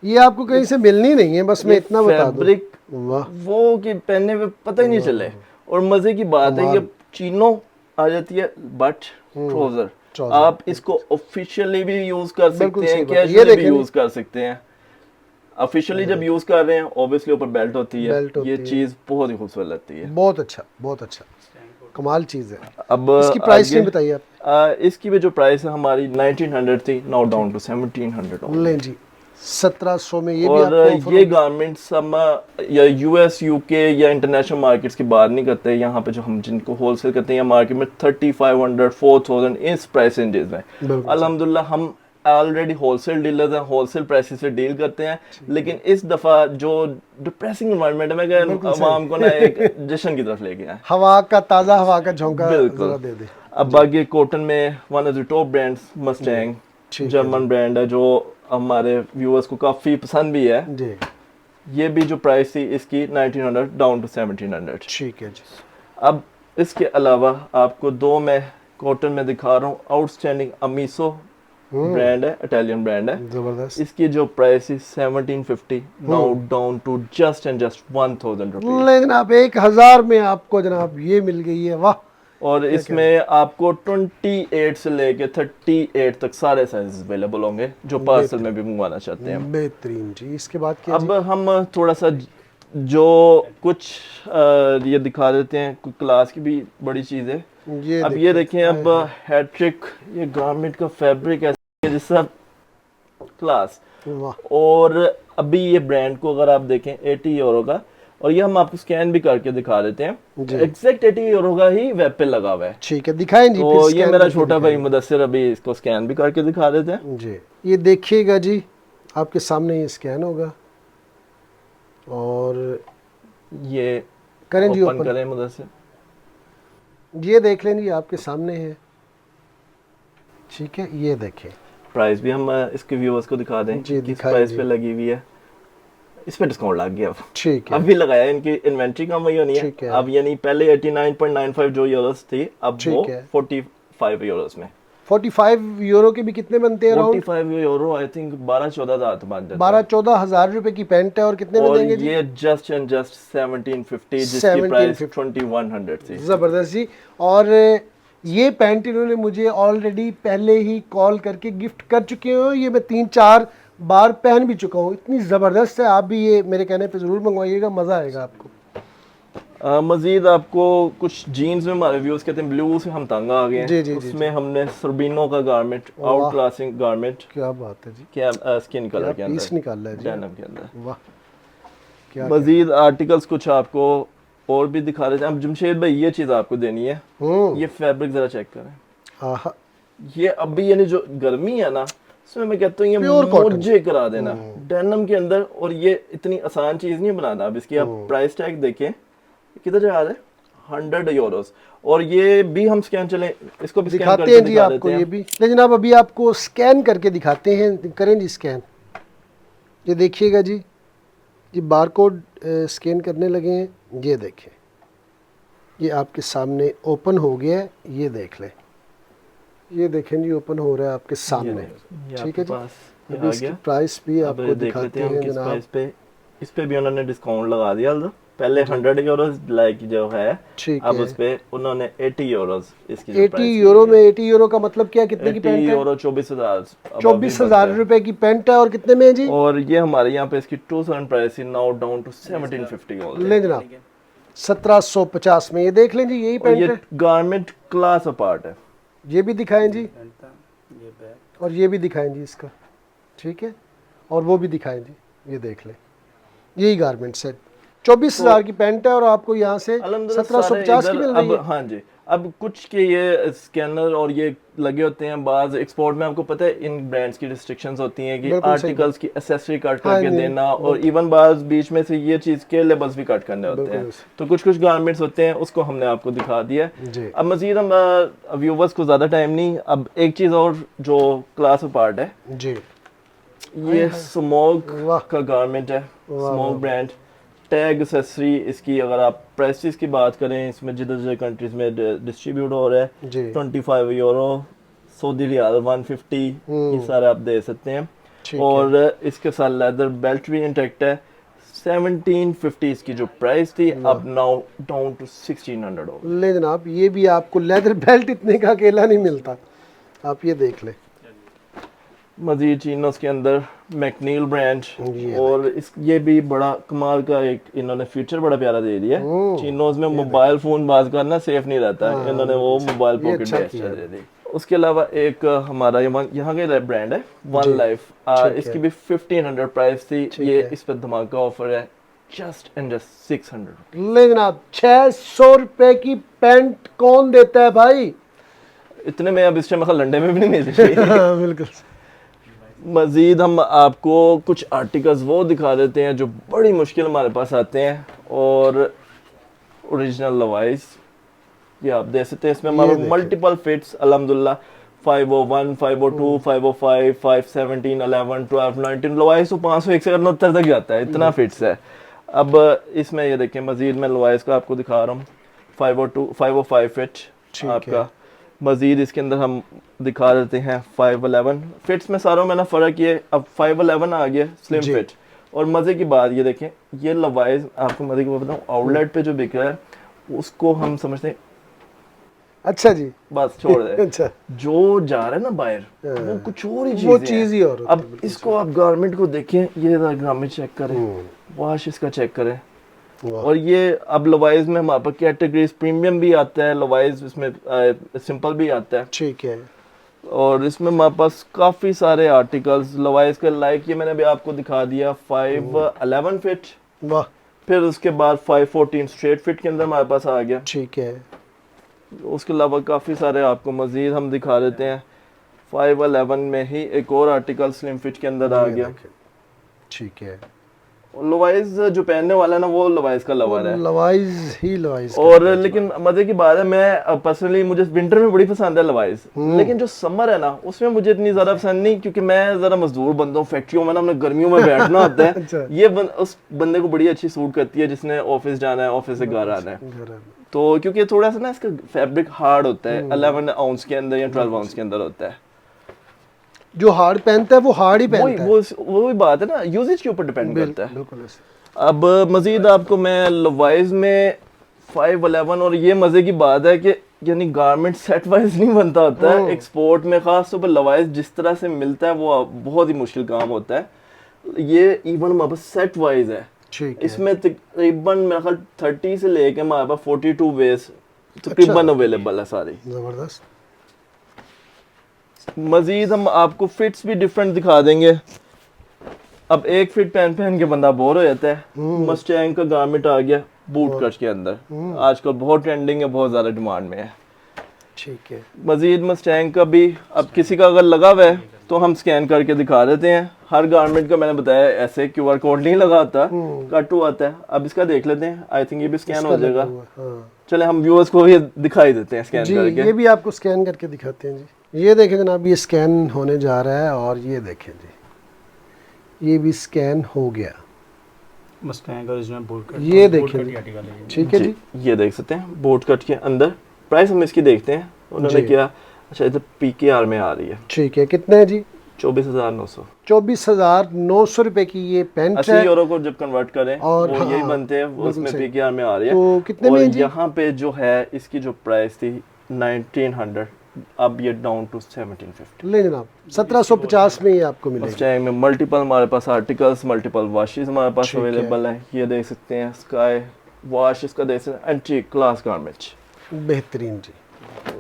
ये आपको कहीं से मिलनी नहीं है, बस मैं इतना बता दूं। फैब्रिक वाह, वो कि पहनने में पता ही नहीं चले। और मजे की बात है, ये चीनो आ जाती है, बट ट्राउजर आप इसको ऑफिशियली भी यूज कर बिल्कुल सकते सही हैं, बात है। ये कैजुअली भी देखें यूज कर सकते हैं। ऑफिशियली जब यूज कर रहे हैं ऑब्वियसली ऊपर बेल्ट होती है, बेल्ट होती ये है। चीज बहुत ही खूबसूरत लगती है। बहुत अच्छा, बहुत अच्छा, कमाल चीज़ है। अब इसकी प्राइस आगे, नहीं बताइए आप। इसकी भी जो प्राइस है हमारी 1900 थी, नाउ डाउन टू 1700। लें जी, 1700 में ये भी और आपको ऑफर ये होगी। गारमेंट्स हम या यूएस यूके या इंटरनेशनल मार्केट्स की बात नहीं करते, यहाँ पे जो हम जिनको होलसेल करते हैं या मार्केट में 3500 4000 इस प्राइस रेंजेस में बिल्कुल अल्हम्दुलिल्लाह हम ऑलरेडी होलसेल डीलर्स हैं, होलसेल प्राइसेस से डील करते हैं। लेकिन इस दफा जो डिप्रेसिंग एनवायरनमेंट में गए बिल्कुल सही। आवाम को ना एक जश्न की तरफ लेके आए। हवा का ताज़ा हवा का झोंका बिल्कुल। जरा दे दे। अब बाकी कॉटन में one of the top brands Mustang, ठीक है जर्मन ब्रांड है जो हमारे व्यूअर्स को काफ़ी पसंद भी है। जी, ये भी जो प्राइस थी इसकी 1900 डाउन टू 1700। ठीक है जी। अब इसके अलावा आपको दो मैं कॉटन में दिखा रहा हूँ, आउटस्टैंडिंग अमीसो ब्रांड है, इटालियन ब्रांड है। जबरदस्त। इसकी जो प्राइस है 1750 now down to just and just 1000 rupees. ले जनाब, 1000 में आपको जनाब ये मिल गई है, वाह। और इसमें आपको 28 से लेके 38 तक सारे साइज अवेलेबल होंगे जो पार्सल में भी मंगवाना चाहते हैं। बेहतरीन जी। इसके बाद क्या अब हम थोड़ा सा जो कुछ ये दिखा देते हैं, कुछ क्लास की भी बड़ी चीज़ है। ये अब ये देखें, अब हैट्रिक ये गारमेंट का फैब्रिक ऐसा है जैसा क्लास। वाह, और अभी ये ब्रांड को अगर आप देखें 80 यूरो का, और ये हम आपको स्कैन भी करके दिखा देते हैं। जी। एग्जैक्ट 80 यूरो का ही वेब पे लगा हुआ है। ठीक है, दिखाएं जी। तो फिर ये स्कैन मेरा करके छोटा भाई दिखाएं। मुदस्सिर अभी इसको स्कैन भी करके दिखा देते हैं। जी, ये देखिएगा जी, आपके सामने ये स्कैन होगा और ये करें जी ओपन ओपन। करें मुदस्सिर। ये देख लें जी, आपके सामने है। ठीक है, ये देखें प्राइस भी हम इसके व्यूअर्स को दिखा दें जी, कि किस दिखाएं प्राइस जी। पे लगी हुई है। इस पे डिस्काउंट लग गया अब। ठीक है, अभी लगाया, इनकी इन्वेंट्री कम हुई होनी है। ठीक है। अब यानी पहले 89.95 जो यूरोस थी, अब वो ठीक है। 45 यूरोस में। 45 यूरो के भी कितने बनते हैं अराउंड? 45 यूरो आई थिंक 12-14 हज़ार तो बन जाता है। 12-14 हजार रुपए की पैंट है और कितने में और देंगे जी? ये जस्ट एंड जस्ट 1750 जिसकी प्राइस 1750 2100 थी। ज़बरदस्त जी। और ये पैंट इन्होंने मुझे ऑलरेडी पहले ही कॉल करके गिफ्ट कर चुके हो। ये मैं 3-4 बार पहन भी चुका हूँ, इतनी ज़बरदस्त है। आप भी ये मेरे कहने पे ज़रूर मंगवाइएगा, मज़ा आएगा आपको। मजीद आपको कुछ जीन्स में हमारे व्यूज कहते हैं ब्लू से हम तंग आ गए जी, हैं। जी, जी, उसमें हमने सर्बिनो का गारमेंट, वाह। आउट क्लासिंग गारमेंट, क्या बात है जी, क्या स्किन कलर के क्या पीस अंदर, निकाला है जी, डेनिम के अंदर। वाह। क्या मजीद आर्टिकल्स कुछ आपको और भी दिखा देते हैं। अब जमशेद भाई ये चीज़ आपको देनी है, ये फैब्रिक ज़रा चेक करें। आहा, ये अभी यानी जो गर्मी है ना, इसमें मैं कहता हूँ ये Pure cotton। मोजे करा देना डेनिम के अंदर। और ये इतनी आसान चीज़ नहीं बनाना। अब इसकी आप प्राइस टैग देखें, किधर जा रहा है, 100 यूरोस। और ये भी हम स्कैन चलें, इसको भी स्कैन दिखाते करके हैं जी दिखा आपको देते ये हैं। भी। लेकिन जनाब अभी आपको स्कैन करके दिखाते हैं, करें जी स्कैन। ये देखिएगा जी, ये बारकोड स्कैन करने लगे हैं। ये देखें, ये आपके सामने ओपन हो गया है, ये देख लें। ये देखें जी, ओपन हो रहा है आपके सामने। ये ठीक है जी, आपके पास ये अभी आ इसकी गया। प्राइस भी अब आपको देख दिखाते लेते हैं हम हैं किस जनाब। प्राइस पे। इस पे भी उन्होंने डिस्काउंट लगा दिया। पहले 100 यूरोस लाइक जो है, ठीक अब है। उस पे उन्होंने 80 यूरोस इसकी जो 80 प्राइस यूरो में, 80 यूरो का मतलब क्या, कितने की 80 पैंट है? यूरो 24,000। 24,000 रुपए की पैंट है। और कितने में है जी? और ये हमारे यहाँ पे इसकी 2000 प्राइस नाउ डाउन टू 1750 ले जनाब, 1750 में। ये देख लें जी, यही और पैंट ये है। गारमेंट क्लास अपार्ट है। ये भी दिखाएं जी, और ये भी दिखाएं जी इसका। ठीक है, और वो भी दिखाएं जी, ये देख लें। यही गारमेंट सेट 24,000 की पैंट है और आपको यहाँ से अल्हम्दुलिल्लाह 1750 की सारे मिल इधर रही है। अब हाँ जी। अब कुछ के ये स्कैनर और ये लगे होते हैं बाज एक्सपोर्ट में। आपको पता है इन ब्रांड्स की रिस्ट्रिक्शंस होती हैं कि बिल्कुल सही आर्टिकल्स की एक्सेसरी कट हाँ करके जी, देना, और इवन बाज बीच में से ये चीज़ के लेबल्स भी कट करने होते हैं। बिल्कुल। तो कुछ कुछ गारमेंट्स होते हैं, उसको हमने आपको दिखा दिया है। जी, अब मजीद हम व्यूवर्स को ज़्यादा टाइम नहीं, अब एक चीज़ और जो क्लास अपार्ट है, जी, ये स्मोक वाह। का गारमेंट है, स्मोक ब्रांड। टैग एक्सेसरी इसकी अगर आप प्राइसेस की बात करें, इसमें जिधर जिधर कंट्रीज में डिस्ट्रीब्यूट हो रहा है, जी, 25 यूरो, सऊदी रियाल 150, ये सारे आप दे सकते हैं। ठीक और इसके साथ लेदर बेल्ट भी इंटैक्ट है। 1750 इसकी जो प्राइस थी, अब नाउ डाउन टू 1600 हो गई। ले जनाब, ये भी आपको लेदर बेल्ट इतने का अकेला नहीं मिलता। आप ये देख लें। मजीद चीनोस के अंदर मैकनील ब्रांड, ये और इस ये भी बड़ा कमाल का एक इन्होंने फीचर बड़ा प्यारा दे दिया है। चीनोस में मोबाइल फोन बाज करना सेफ नहीं रहता, इन्होंने वो मोबाइल ये पॉकेट अच्छा भी किया एक्स्ट्रा दे दी। उसके अलावा एक हमारा यहाँ का ब्रांड है वन लाइफ, इसकी भी 1500 प्राइस थी, ये इस पर धमाका ऑफर है जस्ट एंड जस्ट 600। ले जनाब 600 रुपए की पैंट कौन देता है भाई? इतने में अब इस टाइम लंडे में भी नहीं मिल रही। बिल्कुल। मजीद हम आपको कुछ आर्टिकल्स वो दिखा देते हैं जो बड़ी मुश्किल हमारे पास आते हैं, और ओरिजिनल लवाइस ये आप देख सकते हैं। इसमें हमारे मल्टीपल फिट्स अल्हम्दुलिल्लाह 501, 502, 505, 517, 11, 12, 19 लवाइस तो 501 से 69 तक जाता है, इतना फिट्स है। अब इसमें ये देखें मजीद मैं लवाइस का आपको दिखा रहा हूँ 502, 505 फिट आपका। मजीद इसके अंदर हम दिखा देते हैं 511 फिट्स में सारों में ना फ़र्क ये अब 511 आ गया स्लिम फिट। और मज़े की बात ये देखें, ये लवाइस आपको मज़े की बात बताऊँ, आउटलेट पे जो बिक रहा है उसको हम समझते हैं अच्छा जी, बस छोड़ दे। अच्छा, जो जा रहा है ना बाहर वो कुछ और ही वो चीज़ चीज़ ही और। अब इसको आप गारमेंट को देखें, ये गारमेंट चेक करें, वॉश इसका चेक करें, और ये अब लवाइज में हमारे पास कैटेगरीज प्रीमियम भी आता है, लवाइज इसमें सिंपल भी आता है, ठीक है। और इसमें हमारे पास काफ़ी सारे आर्टिकल्स लवाइज के लाइक ये मैंने भी आपको दिखा दिया 511 फिट, वाह, फिर उसके बाद 514 स्ट्रेट फिट के अंदर हमारे पास आ गया, ठीक है। उसके अलावा काफ़ी सारे आपको मज़ीद हम दिखा देते हैं। 511 में ही एक और आर्टिकल स्लिम फिट के अंदर आ गया, ठीक है। लवाइज जो पहनने वाला है ना वो लवाइज का लवर है, लवाइज ही लवाइज। और लेकिन मजे की बात है, मैं पर्सनली मुझे विंटर में बड़ी पसंद है लवाइज, लेकिन जो समर है ना उसमें मुझे इतनी ज्यादा पसंद नहीं, क्योंकि मैं जरा मजदूर बंदा हूँ, फैक्ट्रियों में ना हमने गर्मियों में बैठना होता है। अच्छा। ये उस बंदे को बड़ी अच्छी सूट करती है जिसने ऑफिस जाना है, ऑफिस से घर आना है, तो क्योंकि थोड़ा सा ना इसका फैब्रिक हार्ड होता है, 11 आउंस के अंदर या 12 आउंस के अंदर होता है। जो हार्ड पहनता है वो हार्ड ही पहनता है, वो बात है ना, यूजेज के ऊपर डिपेंड करता है। बिल्कुल ऐसे। अब मजीद आपको मैं लवाइज में 511, और ये मजे की बात है कि यानी गारमेंट सेट वाइज नहीं बनता होता है, एक्सपोर्ट में खास तौर पर लवाइज जिस तरह से मिलता है वो बहुत ही मुश्किल काम होता है। ये इवन हमारे पास सेट वाइज है, इसमें तकरीबन मेरा ख्याल 30 से लेके हमारे पास 42 वेज तकरीबन अवेलेबल है सारी। जबरदस्त। मजीद हम आपको फिट्स भी डिफरेंट दिखा देंगे। अब एक फिट पहन के बंदा बोर हो जाता है, मस्टैंग का गारमेंट आ गया बूट कट के अंदर, आजकल बहुत ट्रेंडिंग है, बहुत ज़्यादा डिमांड में है, ठीक है। मजीद मस्टैंग का भी अब किसी का अगर लगा हुआ है तो हम स्कैन करके दिखा देते हैं। हर गारमेंट का मैंने बताया ऐसे QR कोड नहीं लगा आता, कट हुआ आता है। अब इसका देख लेते हैं, आई थिंक ये भी स्कैन हो जाएगा। चले हम व्यूअर्स को ये दिखाई देते हैं स्कैन करके। ये भी आपको स्कैन करके दिखाते हैं जी। ये देखें जनाब, ये स्कैन होने जा रहा है, और ये देखें जी, ये भी स्कैन हो गया। मस्टैंग ओरिजिनल बोट कट, ये देखें, ठीक है जी, ये देख सकते हैं बोट कट के अंदर। प्राइस हम इसकी देखते हैं, उन्होंने किया अच्छा इधर PKR में आ रही है, ठीक है। कितने है जी? 24,900। 24,900 रुपए की ये पैंट 80 यूरो को जब कन्वर्ट करें और वो यही बनते हैं, उसमें PKR में आ रही है। तो कितने में जी? यहाँ पे जो है इसकी जो प्राइस थी 1900, अब ये डाउन टू 1750। ले जनाब 1750 में ये आपको मिलेगा। मस्टैंग में मल्टीपल हमारे पास आर्टिकल्स, मल्टीपल वॉशेस हमारे पास अवेलेबल है। ये देख सकते हैं स्काई वॉश, इसका देख सकते हैं एंटी क्लास गारमेंट, बेहतरीन जी।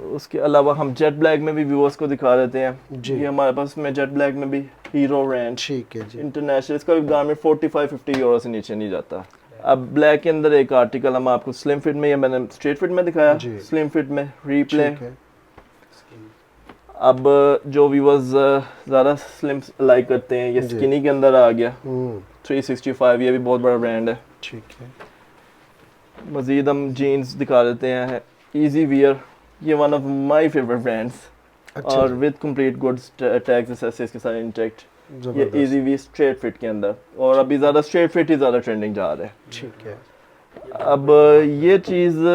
उसके अलावा हम जेट ब्लैक में भी व्यूअर्स को दिखा देते हैं जी। ये हमारे पास में जेट ब्लैक में भी हीरो रेंज, ठीक है जी, इंटरनेशनल, इसका भी गारमेंट 45-50 यूरो से नीचे नहीं जाता। अब ब्लैक के अंदर एक आर्टिकल हम आपको स्लिम फिट में, या मैंने स्ट्रेट फिट में दिखाया, स्लिम फिट में रीप्ले। अब जो व्यूअर्स ज़्यादा स्लिम लाइक करते हैं, ये स्किनी के अंदर आ गया 365, ये भी बहुत बड़ा ब्रांड है, ठीक है। मजीद हम जीन्स दिखा देते हैं, इजी वियर, ये one of my favourite brands, और with complete goods tags accessories के साथ इंटैक्ट, ये इजी वी स्ट्रेट फिट के अंदर, और अभी ज़्यादा स्ट्रेट फिट ही ज़्यादा ट्रेंडिंग जा रहा है, ठीक है। अब ये चीज़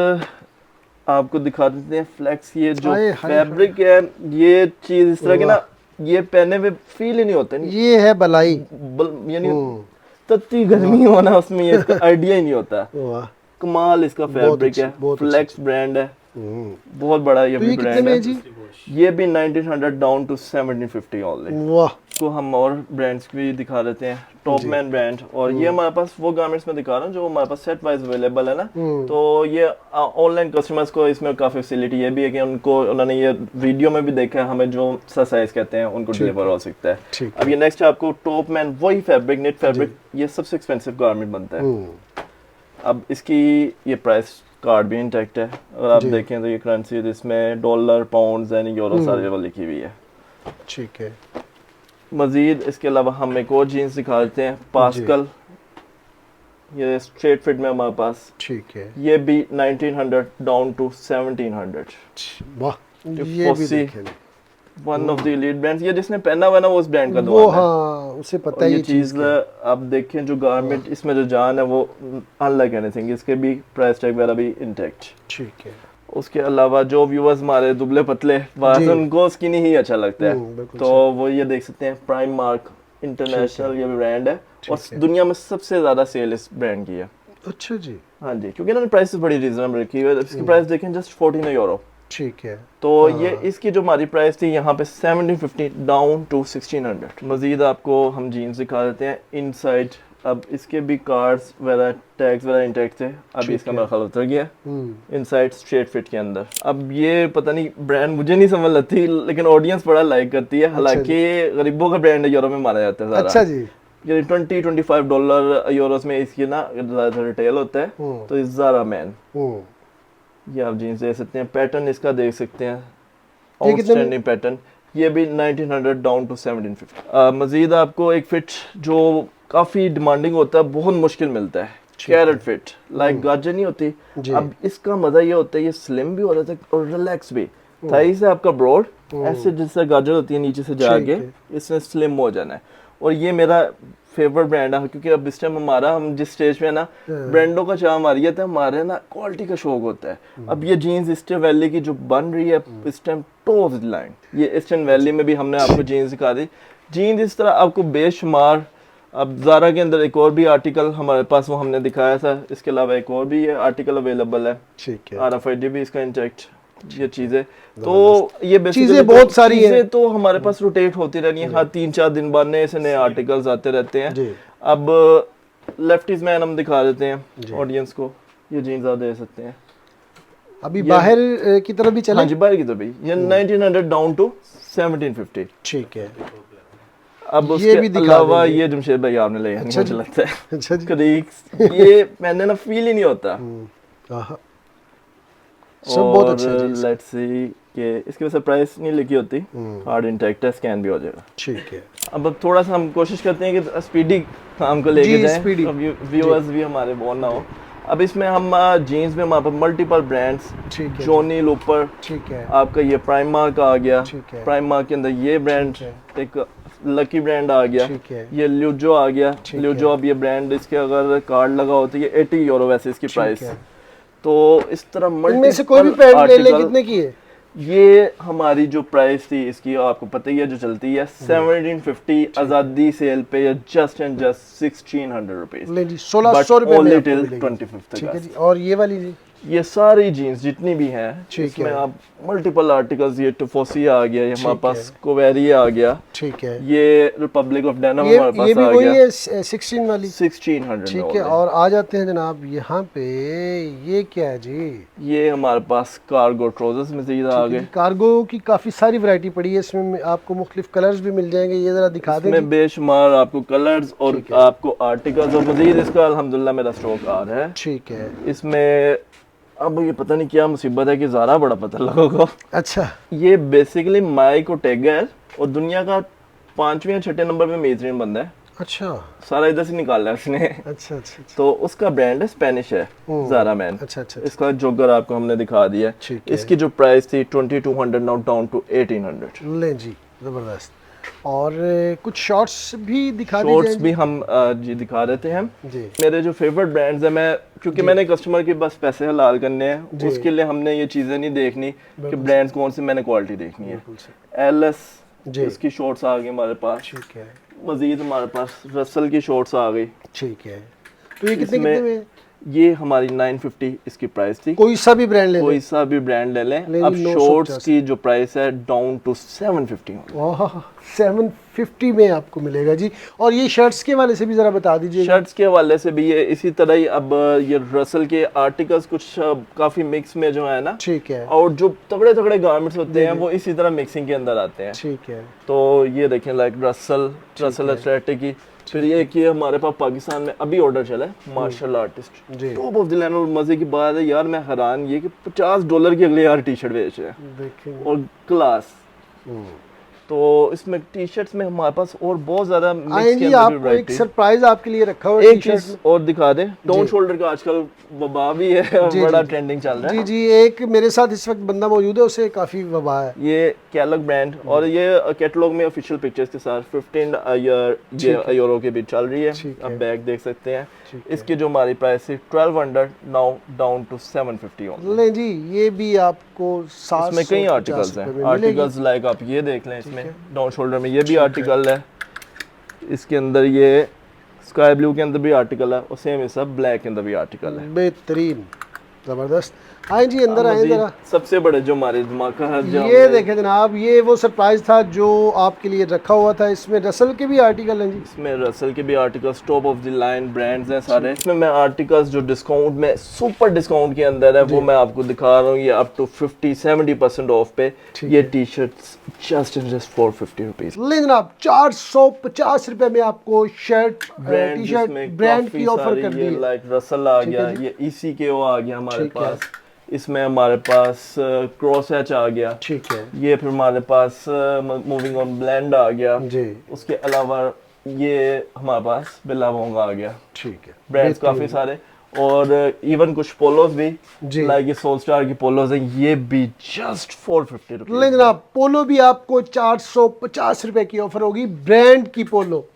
आपको दिखा देते हैं फ्लेक्स, ये जो फैब्रिक है, ये चीज़ इस तरह की ना, ये पहने में फील ही नहीं होता, ये है बलाई, यानी तत्ती गर्मी होना उसमें, ये इसका आइडिया ही नहीं होता। कमाल इसका फैब्रिक है, फ्लेक्स ब्रांड है, बहुत बड़ा ये तो भी ये कितने ब्रांड में है है जी? ये भी 1900 डाउन टू 1750 ओनली। वाह, को हम और ब्रांड्स भी दिखा देते हैं, टॉपमैन ब्रांड। और ये हमारे पास वो गारमेंट्स में दिखा रहा हूँ जो हमारे पास सेट वाइज अवेलेबल है ना। तो ये ऑनलाइन कस्टमर्स को इसमें काफ़ी फैसिलिटी ये भी है कि उनको उन्होंने ये वीडियो में भी देखा है, हमें जो सा साइज कहते हैं उनको डिलीवर हो सकता है। ठीक अब ये नेक्स्ट आपको टॉपमैन वही फैब्रिक, नेट फैब्रिक, ये सबसे एक्सपेंसिव गारमेंट बनता है। अब इसकी ये प्राइस कार्ड भी इंटैक्ट है, अगर आप देखें तो ये करेंसी इसमें डॉलर, पाउंड एंड यूरो सारी वो लिखी हुई है। ठीक है। मजीद इसके अलावा हम एक और जीन्स दिखा देते हैं, पास्कल, ये स्ट्रेट फिट में हमारे पास। ठीक है। ये भी 1900 डाउन टू 1700। वाह, ये भी देखें, one of the elite brands. ये जिसने पहना हुआ ना वो उस ब्रांड का वो, दुकान है। हाँ उसे पता और है ये चीज आप देखें जो गारमेंट इसमें जो जान है वो अनलाइक एनीथिंग, इसके भी प्राइस टैग वगैरह भी इंटैक्ट। ठीक है। उसके अलावा जो व्यूअर्स हमारे दुबले पतले जी। उनको स्किनी ही अच्छा लगता है, बिल्कुल तो वो ये देख सकते हैं, प्राइम मार्क इंटरनेशनल ये भी ब्रांड है और है। दुनिया में सबसे ज्यादा सेल इस ब्रांड की है। अच्छा जी। हाँ जी, क्योंकि इन्होंने प्राइस बड़ी रीजनेबल रखी है। इसकी प्राइस देखें जस्ट 14 यूरो। ठीक है। तो ये इसकी जो हमारी प्राइस थी यहाँ पे 1750 डाउन टू 1600। मजीद आपको हम जीन्स दिखा देते हैं इनसाइड। अब इसके भी कार्ड्स वगैरह टैग्स वगैरह इंटैक्ट थे, अब इसका मेरा ख्याल उतर गया इनसाइड स्ट्रेट फिट के अंदर। अब ये पता नहीं ब्रांड मुझे नहीं समझ लगती, लेकिन ऑडियंस बड़ा लाइक करती है, हालांकि गरीबों का ब्रांड है, यूरो में माना जाता है ज़्यादा। अच्छा जी। ये 20-25 डॉलर यूरोस में इसकी ना ज़्यादा रिटेल होता है, तो इस ज़ारा मैन। ये आप जीन्स देख सकते हैं, पैटर्न इसका देख सकते हैं, आउटस्टैंडिंग पैटर्न। ये भी 1900 डाउन टू 1750। मजीद आपको एक फिट जो काफ़ी डिमांडिंग होता है, बहुत मुश्किल मिलता है, कैरेट फिट, लाइक गाजर नहीं होती। अब इसका मजा ये होता है, ये स्लिम भी हो रहा था और रिलैक्स भी। थाई से आपका ब्रॉड ऐसे जिससे गाजर होती है नीचे से जाके इसने स्लिम हो जाना है। और ये मेरा फेवरेट ब्रांड है, क्योंकि अब इस टाइम हम जिस स्टेज पे है ना, ब्रांडों का चाह हमारी है, हमारे ना क्वालिटी का शौक होता है। अब ये जीन्स ईस्टर्न वैली की जो बन रही है इस टाइम टॉप लाइन, ये ईस्टर्न वैली में भी हमने आपको जीन्स दिखा दी। जीन्स इस तरह आपको बेशुमार। अब ज़ारा के अंदर एक और भी आर्टिकल हमारे पास वो हमने दिखाया था, इसके अलावा एक और भी ये आर्टिकल अवेलेबल है। ठीक है। RFID भी इसका इंटैक्ट, ये चीज़ें तो ये चीजें बहुत सारी हैं, तो हमारे पास रोटेट होती रहनी है, हर 3-4 दिन बाद नए से नए आर्टिकल्स आते रहते हैं। अब लेफ्टीज मैन हम दिखा देते हैं ऑडियंस को, ये जीन्स आप दे सकते हैं। अभी बाहर की तरफ भी चले? हाँ जी, बाहर की तरफ भी। ये 1900 डाउन टू 1750। ठीक है। अब उसके भी अलावा ये जमशेद भाई आपने लिया, अच्छा मुझे लगता है। अच्छा जी। ये मैंने ना फील ही नहीं होता। सब बहुत अच्छा है। लेट्स सी कि इसकी वजह से प्राइस नहीं लिखी होती, कार्ड इंटैक्ट है, स्कैन भी हो जाएगा। ठीक है। अब थोड़ा सा हम कोशिश करते हैं कि स्पीडी काम को लेके जाएं, व्यूअर्स भी हमारे बोर ना हो। अब इसमें हम जीन्स में हमारे पास मल्टीपल ब्रांड्स, जॉनी लूपर, ठीक है, आपका ये प्राइम मार्क आ गया, प्राइम मार्क के अंदर ये ब्रांड, एक लकी ब्रांड आ गया, ये ल्यूजो आ गया। ल्यूजो अब ये ब्रांड, इसके अगर कार्ड लगा हो तो ये 80 यूरो वैसे इसकी प्राइस। तो इस तरह इनमें से कोई भी पैंट ले ले, कितने की है? ये हमारी जो प्राइस थी इसकी आपको पता ही है, जो चलती है 1750 आजादी सेल पे, या जस्ट एंड जस्ट 1600 रुपीज। 1600 रुपए में 25th। ठीक है जी। और ये वाली जी, ये सारी जीन्स जितनी भी हैं, इसमें आप मल्टीपल आर्टिकल्स, ये टोफोसी आ गया, ये हमारे पास कोवेरी आ गया, ठीक है, ये रिपब्लिक ऑफ डेनिम हमारे पास ये भी आ वही गया, है 16 वाली, 1600। ठीक है। और आ जाते हैं जनाब यहाँ पे, ये क्या है जी? ये हमारे पास कार्गो ट्राउजर्स मजीद आ गए। कार्गो की काफी सारी वैरायटी पड़ी है, इसमें आपको मुख्तलिफ कलर्स भी मिल जाएंगे। ये जरा दिखा दें। इसमें बेशुमार आपको कलर्स और आपको आर्टिकल्स और मजीद इसका अल्हम्दुलिल्लाह मेरा स्टॉक आ रहा है। ठीक है। इसमें अब ये पता नहीं क्या मुसीबत है कि ज़ारा बड़ा पता लोगों को। अच्छा, ये बेसिकली माइक और टैग है और दुनिया का 5वें या 6ठे नंबर पे मेजरीन बंदा है। अच्छा, सारा इधर से निकाला है उसने। अच्छा अच्छा। तो उसका ब्रांड है, स्पेनिश है, ज़ारा मैन। अच्छा अच्छा। इसका जोगर आपको हमने दिखा दिया है। इसकी जो प्राइस थी 2200 नाउ डाउन टू 1800। ले जी, जबरदस्त। और कुछ शॉर्ट्स भी दिखा दीजिए। शॉर्ट्स भी हम जी दिखा देते हैं जी। मेरे जो फेवरेट ब्रांड्स हैं, मैं क्योंकि मैंने कस्टमर के बस पैसे हलाल करने हैं, उसके लिए हमने ये चीज़ें नहीं देखनी कि ब्रांड्स कौन से, मैंने क्वालिटी देखनी है। LS इसकी शॉर्ट्स आ गई हमारे पास, ठीक है। मजीद हमारे पास रसल की शॉर्ट्स आ गई, ठीक है। तो ये कितने में? ये हमारी 950 इसकी प्राइस थी। कोई सा भी ब्रांड ले कोई लें। सा भी ब्रांड ले लें। लेकिन अब 950 शॉर्ट्स की जो प्राइस है डाउन टू 750 वाह 750 में आपको मिलेगा जी। और ये शर्ट्स के वाले से भी जरा बता दीजिए। शर्ट्स के हवाले से भी ये इसी तरह ही। अब ये रसल के आर्टिकल्स कुछ काफी मिक्स में जो है ना, ठीक है, और जो तगड़े तगड़े गारमेंट्स होते हैं वो इसी तरह मिक्सिंग के अंदर आते हैं। ठीक है, तो ये देखें लाइक रसल एथलेटिक की। फिर ये कि हमारे पास पाकिस्तान में अभी ऑर्डर चला है मार्शल आर्टिस्ट जी। Top of the line. और मजे की बात है यार, मैं हैरान ये कि $50 की अगले यार टी शर्ट बेच रहे हैं देखेंगे। और क्लास। तो इसमें टी शर्ट्स में हमारे पास और बहुत ज्यादा मिक्स आए के जी, अंदर भी आपको एक वैरायटी। सरप्राइज आपके लिए रखा हुआ है एक टी-शर्ट चीज और दिखा दे, डाउन शोल्डर का आजकल वबा भी है और जी, बड़ा जी। ट्रेंडिंग चल रहा जी है। जी, एक मेरे साथ इस वक्त बंदा मौजूद है, उसे काफी वबा है। ये कैलॉग ब्रांड और ये कैटलॉग में ऑफिशियल पिक्चर्स के साथ 15 यूरो के भी चल रही है। ठीक आप है। बैग देख सकते हैं। ठीक है। इसकी जो हमारी प्राइस है 1200 नाउ डाउन टू 750 ओनली। ले जी, ये भी आपको 750 इसमें कई आर्टिकल्स हैं। रुपए में मिलेगी। आर्टिकल्स लाइक आप ये देख लें, इसमें है। डाउन शोल्डर में ये भी आर्टिकल है। इसके अंदर ये स्काई ब्लू के अंदर भी आर्टिकल है और सेम ये सब ब्लैक के अंदर भी आर्टिकल है। बेहतरीन, जबरदस्त। आए जी, अंदर आए मजीद जरा। सबसे बड़े जो हमारे धमाका है, जो ये हमने- देखें जनाब, ये वो सरप्राइज था जो आपके लिए रखा हुआ था। इसमें रसल के भी आर्टिकल हैं जी। इसमें रसल के भी articles top of the line brands हैं सारे। इसमें मैं आर्टिकल्स जो डिस्काउंट में सुपर डिस्काउंट के अंदर है वो मैं आपको दिखा रहा हूँ। ये अप टू 50-70% ऑफ पे ठीक ये है। T shirts just 450 rupees. ले जनाब, 450 रुपए में आपको शर्ट टी शर्ट ब्रांड की ऑफर कर दी है। लाइक रसल आ ठीक गया, है जी। ये ECKO आ गया हमारे ठीक है। पास। इसमें हमारे पास क्रॉस एच आ गया। ठीक है ये फिर हमारे पास मूविंग ऑन ब्लेंड आ गया। जी, उसके अलावा ये हमारे पास बिलावोंग आ गया। ठीक है। ब्रांड्स काफी सारे और इवन कुछ पोलोज भी जी। लाइक ये सोल स्टार की पोलोज हैं, ये भी जस्ट 450 ले रुपीज। जनाब, पोलो भी आपको 450 रुपए की ऑफर होगी, ब्रांड की पोलो।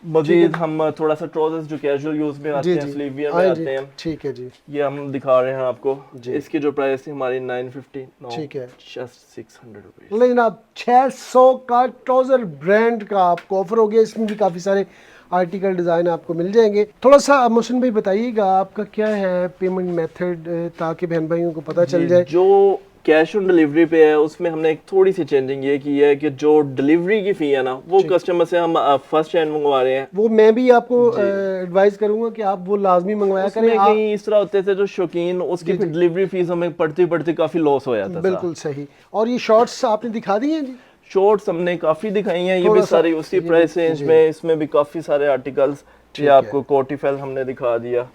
मजीद हम थोड़ा सा ट्राउजर्स जो कैजुअल यूज में आते जी हैं, जी, स्लीव वियर में हाँ आते जी, हैं, ठीक है जी। ये हम दिखा रहे हैं आपको। जी। इसकी जो प्राइस थी हमारी 950, ठीक है। Just 600 rupees. ले जनाब, 600 का ट्राउजर ब्रांड का आपको ऑफर हो गया। इसमें भी काफ़ी सारे आर्टिकल डिज़ाइन आपको मिल जाएंगे। थोड़ा सा मोहसिन भाई बताइएगा, आपका क्या है पेमेंट मेथड, ताकि बहन भाइयों को पता चल जाए। जो कैश ऑन डिलीवरी पे है उसमें हमने एक थोड़ी सी चेंजिंग ये की है कि जो डिलीवरी की फी है ना वो कस्टमर से हम फर्स्ट हैंड मंगवा रहे हैं। वो मैं भी आपको एडवाइस करूंगा कि आप वो लाजमी मंगवाया उसमें करें। आप कहीं इस तरह होते थे जो शौकीन, उसकी फिर डिलीवरी फीस हमें पढ़ती पढ़ती काफी लॉस हो जाता था। बिल्कुल सही। और ये शॉर्ट्स आपने दिखा दिए हैं जी। शॉर्ट्स हमने काफी दिखाई हैं, ये थोड़ा भी सा- सारी उसी जी, प्राइस जी, रेंज जी। में। इसमें भी काफी सारे आर्टिकल्स, ठीक ये है। आपको कोटिफेल हमने दिखा दिया।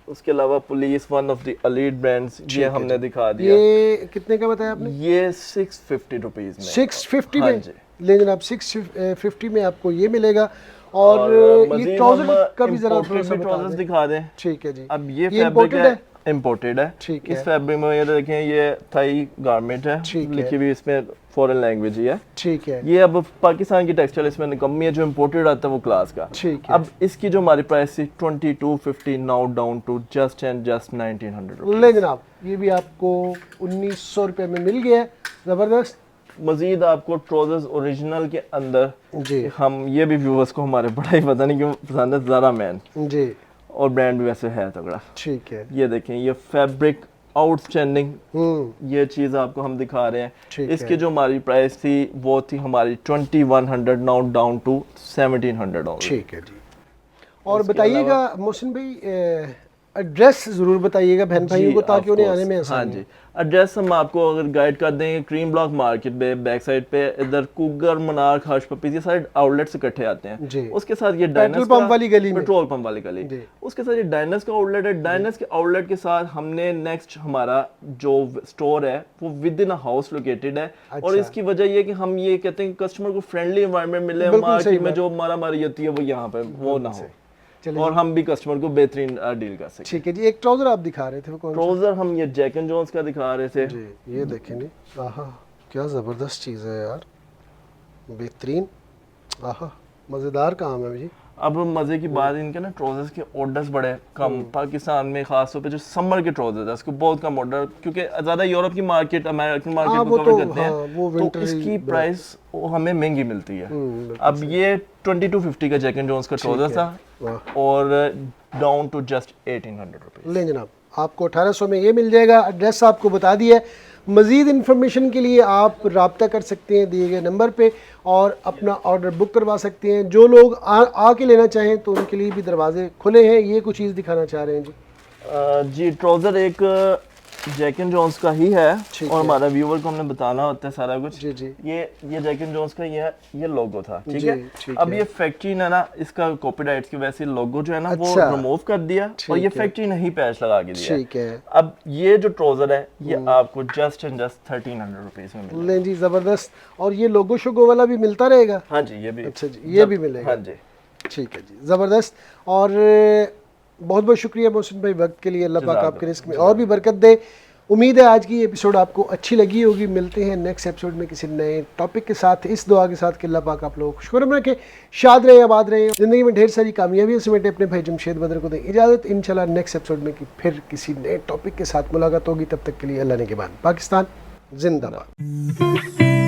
उसके अलावा police one of the elite brands ये है हमने दिखा दिया। ये कितने का बताया आपने? ये 650 रुपीज में। 650 हाँ में। जी। ले जनाब, 650 में आपको ये मिलेगा। और ये मज़ीद ट्राउजर हम का भी जरा imported थोड़ा सा भी बता trousers दें। दिखा दें। ठीक है जी। अब ये ये फैब्रिक imported है, इम्पोर्टेड है। ठीक इस है। फैब्रिक में ये देखें, ये थाई गारमेंट है, ठीक है। लिखी हुई इसमें फॉरेन लैंग्वेज ही है। ठीक है। ये अब पाकिस्तान की टेक्सटाइल इसमें निकम्मी है, जो इम्पोर्टेड आता है वो क्लास का। ठीक है। अब इसकी जो हमारी प्राइस थी 2250 नाउ डाउन टू जस्ट 1900 ले जनाब, ये भी आपको 1900 रुपए में मिल गया है। जबरदस्त मजीद आपको ट्राउजर्स ओरिजिनल के अंदर जी। हम ये भी व्यूवर्स को हमारे बड़ा ही पता नहीं क्यों पसंद है, ज़ारा मैन, जी, और ब्रांड भी वैसे है तगड़ा। ठीक है। ये देखें, ये फैब्रिक आउटस्टैंडिंग, ये चीज़ आपको हम दिखा रहे हैं। ठीक इसकी है। जो हमारी प्राइस थी वो थी हमारी 2100 नाउ डाउन टू 1700 ओनली। ठीक है जी। और इसके बताइएगा मोहसिन भाई, एड्रेस ज़रूर बताइएगा बहन भाइयों को, ताकि उन्हें आने में हाँ आसानी जी। हो। एड्रेस हम आपको अगर गाइड कर देंगे, क्रीम ब्लॉक मार्केट पे बैक साइड पे इधर कुगर, मनार, हर्ष पपीज, ये सारे आउटलेट्स इकट्ठे आते हैं। जी। उसके साथ ये पेट्रोल डायनस पंप वाली गली में। पेट्रोल पंप वाली गली, जी। उसके साथ ये डायनस का आउटलेट है। डायनस के आउटलेट के साथ हमने नेक्स्ट हमारा जो स्टोर है वो with in a house located है। और अच्छा। इसकी वजह ये कि हम ये कहते हैं कस्टमर को फ्रेंडली एनवायरनमेंट मिले, बिल्कुल सही मार्केट में बात। जो मारा मारी होती है वो यहाँ पे वो ना हो, चलिए और हम भी कस्टमर को बेहतरीन डील कर सकें। ठीक है जी। एक ट्राउजर आप दिखा रहे थे, वो कौन सा? ट्राउजर हम ये जैक एंड जोन्स का दिखा रहे थे। जी, ये देखें जी। आहा, क्या ज़बरदस्त चीज़ है यार, बेहतरीन। आहा, मज़ेदार काम है जी। अब मजे की बात, इनके ना ट्राउजर्स के ऑर्डर्स बड़े कम पाकिस्तान में, खास तौर पे जो समर के ट्राउजर्स है उसको बहुत कम ऑर्डर, क्योंकि ज्यादा यूरोप की मार्केट, अमेरिकन हाँ, मार्केट वो को कवर तो- करते हाँ, हैं, वो तो winter इसकी ही प्राइस वो हमें महंगी मिलती है। बिल्कुल अब ये 2250 का जैक एंड जोन्स का ट्राउजर था, वाह। और डाउन टू जस्ट 1800 रुपीज़। लें जनाब, आपको 1800 में ये मिल जाएगा। एड्रेस आपको बता दिया है। मज़ीद इन्फॉर्मेशन के लिए आप रब्ता कर सकते हैं दिए गए नंबर पे और अपना ऑर्डर बुक करवा सकते हैं। जो लोग आके लेना चाहें तो उनके लिए भी दरवाजे खुले हैं। ये कुछ चीज़ दिखाना चाह रहे हैं जी। जी ट्राउज़र एक जैक एंड जोन्स का ही है ठीक और है। हमारा व्यूवर को हमने बताना होता है सारा कुछ। जी जी ये जैक एंड जोन्स का ये लोगो था, ठीक जी, है। ठीक अब है। ये फैक्ट्री ने ना इसका कॉपीराइट्स की वजह से लोगो जो है ना वो अच्छा। रिमूव कर दिया और ये ठीक है। फैक्ट्री ने ही पैच लगा के दिया। ठीक है। अब ये जो ट्राउज़र है ये आपको जस्ट एंड जस्ट 1300 रुपीज़ में मिलेगा। लें जी, ज़बरदस्त। और ये लोगो शोगो वाला भी मिलता रहेगा? हाँ जी ये भी। अच्छा जी, ये भी मिलेगा। हाँ जी ठीक है जी, ज़बरदस्त। और बहुत बहुत शुक्रिया मोहसिन भाई वक्त के लिए। अल्लाह पाक आपके रिस्क में और भी बरकत दे। उम्मीद है आज की एपिसोड आपको अच्छी लगी होगी। मिलते हैं नेक्स्ट एपिसोड में किसी नए टॉपिक के साथ, इस दुआ के साथ कि अल्लाह पाक आप लोगों को शुक्र रखे, शाद रहे, आबाद रहे, ज़िंदगी में ढेर सारी कामयाबियां समेटे। अपने भाई जमशेद बदर को दें इजाज़त। इंशाल्लाह नेक्स्ट एपिसोड में फिर किसी नए टॉपिक के साथ मुलाकात होगी। तब तक के लिए अल्लाह ने के बाद। पाकिस्तान जिंदाबाद।